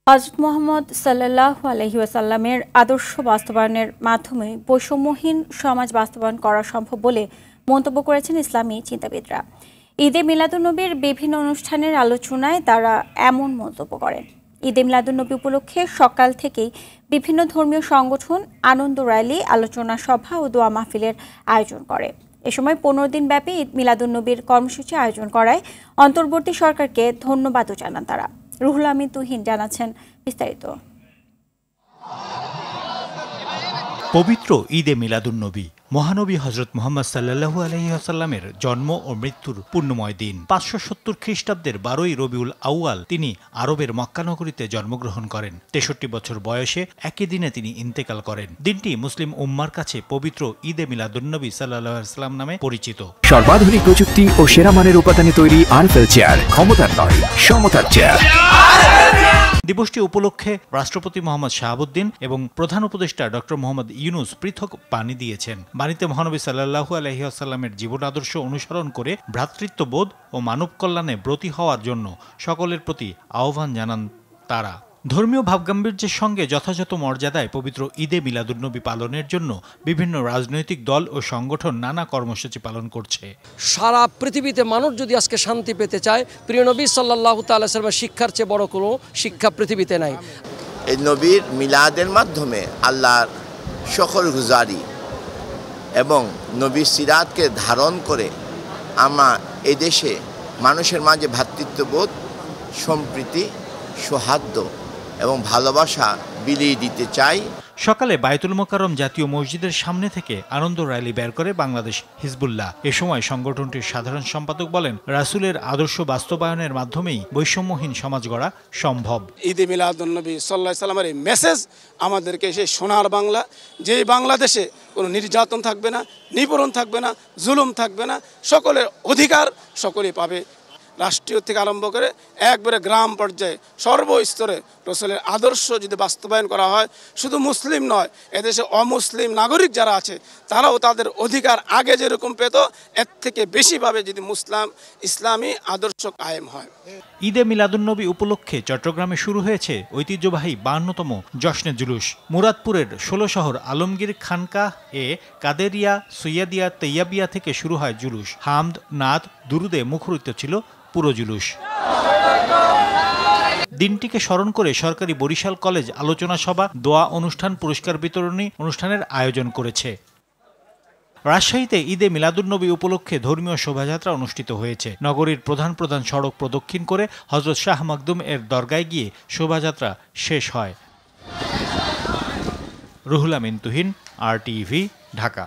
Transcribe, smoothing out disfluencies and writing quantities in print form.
হযরত মুহাম্মদ সাল্লাল্লাহু আলাইহি ওয়াসাল্লামের আদর্শ বাস্তবায়নের মাধ্যমে বৈষম্যহীন সমাজ বাস্তবায়ন করা সম্ভব বলে মন্তব্য করেছেন ইসলামী চিন্তাবিদরা। ঈদে মিলাদুন্নবীর বিভিন্ন অনুষ্ঠানের আলোচনায় তারা এমন মন্তব্য করেন। ঈদে মিলাদুন্নবী উপলক্ষে সকাল থেকেই বিভিন্ন ধর্মীয় সংগঠন আনন্দ র্যালি, আলোচনা সভা ও দোয়া মাহফিলের আয়োজন করে। এ সময় 15 দিন ব্যাপী ঈদ মিলাদুন্নবীর কর্মসূচি আয়োজন করায় অন্তর্বর্তী সরকারকে ধন্যবাদও জানান তারা। রুহুল আমিন তুহিন জানাচ্ছেন বিস্তারিত। পবিত্র ঈদে মিলাদুন্নবী মহানবী হযরত মুহাম্মদ সাল্লাল্লাহু আলাইহি ওয়াসাল্লামের জন্ম ও মৃত্যুর পুণ্যময় দিন। 570 খ্রিস্টাব্দের 12ই রবিউল আউয়াল তিনি আরবের মক্কা নগরীতে জন্মগ্রহণ করেন। 63 বছর বয়সে একই দিনে তিনি ইন্তেকাল করেন। দিনটি মুসলিম উম্মার কাছে পবিত্র ঈদে মিলাদুন্নবী সাল্লাল্লাহু আলাইহি ওয়াসাল্লাম নামে পরিচিত। সর্বাধুনিক প্রযুক্তি ও সেরা মানের উপাদানে তৈরি আরএফএল চেয়ার, ক্ষমতার নয় সমতার চেয়ার। দিবসটি উপলক্ষে রাষ্ট্রপতি মোহাম্মদ শাহাবুদ্দিন এবং প্রধান উপদেষ্টা ডক্টর মোহাম্মদ ইউনুস পৃথক বাণী দিয়েছেন। বাণীতে মহানবী সাল্লাল্লাহু আলাইহি ওয়াসাল্লামের জীবন আদর্শ অনুসরণ করে ভ্রাতৃত্ববোধ ও মানব কল্যাণে ব্রতী হওয়ার জন্য সকলের প্রতি আহ্বান জানান তারা। ধর্মীয় ভাবগাম্ভীর্যের সঙ্গে যথাযথ মর্যাদায় পবিত্র ঈদে মিলাদুন্নবী পালনের জন্য বিভিন্ন রাজনৈতিক দল ও সংগঠন নানা কর্মসূচি পালন করছে। সারা পৃথিবীতে মানুষ যদি আজকে শান্তি পেতে চায়, প্রিয় নবী সাল্লাল্লাহু তাআলা সাল্লামের শিক্ষার চেয়ে বড় কোনো শিক্ষা পৃথিবীতে নাই। এই নবীর মিলাদের মাধ্যমে আল্লাহর সকল গুজারি এবং নবীর সিরাতকে ধারণ করে আমরা এদেশে মানুষের মাঝে ভ্রাতৃত্ববোধ, সম্প্রীতি, সৌহার্দ্য এবং ভালোবাসা বিলিয়ে দিতে চাই। সকালে বায়তুল মোকাররম জাতীয় মসজিদের সামনে থেকে আনন্দ র্যালি বের করে বাংলাদেশ হিজবুল্লাহ। এ সময় সংগঠনটির সাধারণ সম্পাদক বলেন, রাসূলের আদর্শ বাস্তবায়নের মাধ্যমেই বৈষম্যহীন সমাজ গড়া সম্ভব। ঈদে মিলাদুন্নবী সাল্লাল্লাহু আলাইহি সাল্লামের এই মেসেজ আমাদেরকে সেই সোনার বাংলা, যে বাংলাদেশে কোনো নির্যাতন থাকবে না, নিপীড়ন থাকবে না, জুলুম থাকবে না, সকলের অধিকার সকলেই পাবে। রাষ্ট্রীয় থেকে আরম্ভ করে একবারে গ্রাম পর্যায়ে সর্বস্তরে রাসূলের আদর্শ যদি বাস্তবায়ন করা হয়, শুধু মুসলিম নয়, এদেশে অমুসলিম নাগরিক যারা আছে তারাও তাদের অধিকার আগে যেরকম পেত এর থেকে বেশিভাবে যদি ইসলামী আদর্শ কায়েম হয়। ঈদে মিলাদুন্নবী উপলক্ষে চট্টগ্রামে শুরু হয়েছে ঐতিহ্যবাহী 52তম জশ্নে জুলুস। মুরাদপুরের 16 শহর আলমগীর খানকাহ এ কাদেরিয়া, সৈয়দিয়া, তৈয়াবিয়া থেকে শুরু হয় জুলুস। হামদ, নাত, দুরুদে মুখরিত ছিল পুরো জুলুস। দিনটিকে স্মরণ করে সরকারি বরিশাল কলেজ আলোচনা সভা, দোয়া অনুষ্ঠান, পুরস্কার বিতরণী অনুষ্ঠানের আয়োজন করেছে। রাজশাহীতে ঈদে মিলাদুন্নবী উপলক্ষে ধর্মীয় শোভাযাত্রা অনুষ্ঠিত হয়েছে। নগরীর প্রধান প্রধান সড়ক প্রদক্ষিণ করে হযরত শাহ মাকদুম এর দরগায় গিয়ে শোভাযাত্রা শেষ হয়। রুহুল আমিন তুহিন, RTV, ঢাকা।